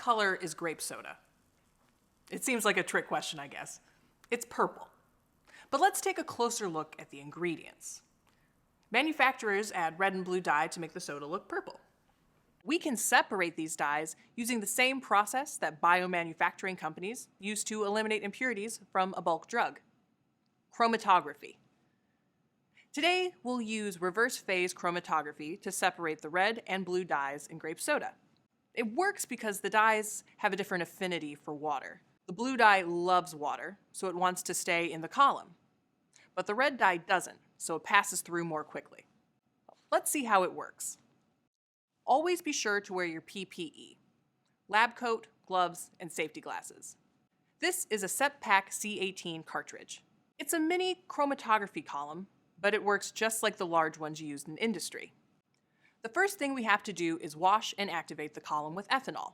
color is grape soda? It seems like a trick question, I guess. It's purple. But let's take a closer look at the ingredients. Manufacturers add red and blue dye to make the soda look purple. We can separate these dyes using the same process that biomanufacturing companies use to eliminate impurities from a bulk drug: chromatography. Today, we'll use reverse phase chromatography to separate the red and blue dyes in grape soda. It works because the dyes have a different affinity for water. The blue dye loves water, so it wants to stay in the column. But the red dye doesn't, so it passes through more quickly. Let's see how it works. Always be sure to wear your PPE: lab coat, gloves, and safety glasses. This is a Sep-Pak C-18 cartridge. It's a mini chromatography column, but it works just like the large ones you use in industry. The first thing we have to do is wash and activate the column with ethanol.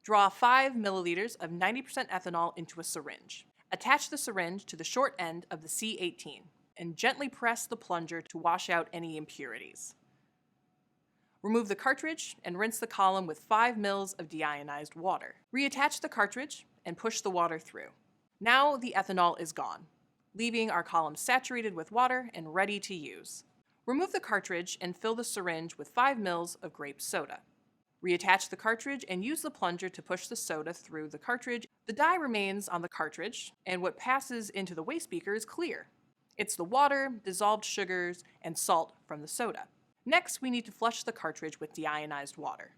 Draw 5 milliliters of 90% ethanol into a syringe. Attach the syringe to the short end of the C-18 and gently press the plunger to wash out any impurities. Remove the cartridge and rinse the column with 5 ml of deionized water. Reattach the cartridge and push the water through. Now the ethanol is gone, leaving our column saturated with water and ready to use. Remove the cartridge and fill the syringe with 5 ml of grape soda. Reattach the cartridge and use the plunger to push the soda through the cartridge. The dye remains on the cartridge, and what passes into the waste beaker is clear. It's the water, dissolved sugars, and salt from the soda. Next, we need to flush the cartridge with deionized water.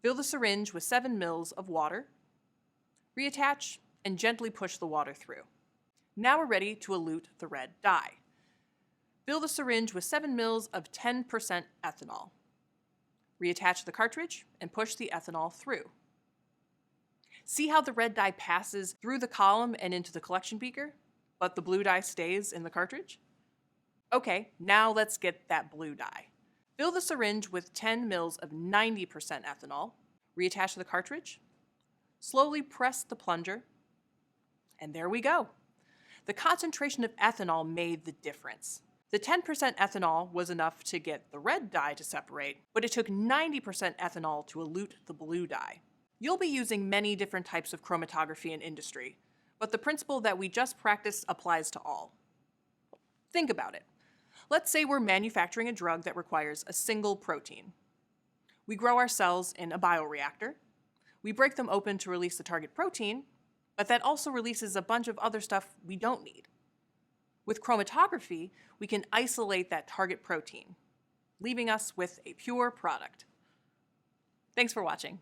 Fill the syringe with 7 ml of water. Reattach and gently push the water through. Now we're ready to elute the red dye. Fill the syringe with 7 ml of 10% ethanol. Reattach the cartridge and push the ethanol through. See how the red dye passes through the column and into the collection beaker, but the blue dye stays in the cartridge? Okay, now let's get that blue dye. Fill the syringe with 10 ml of 90% ethanol. Reattach the cartridge. Slowly press the plunger. And there we go. The concentration of ethanol made the difference. The 10% ethanol was enough to get the red dye to separate, but it took 90% ethanol to elute the blue dye. You'll be using many different types of chromatography in industry, but the principle that we just practiced applies to all. Think about it. Let's say we're manufacturing a drug that requires a single protein. We grow our cells in a bioreactor. We break them open to release the target protein, but that also releases a bunch of other stuff we don't need. With chromatography, we can isolate that target protein, leaving us with a pure product. Thanks for watching.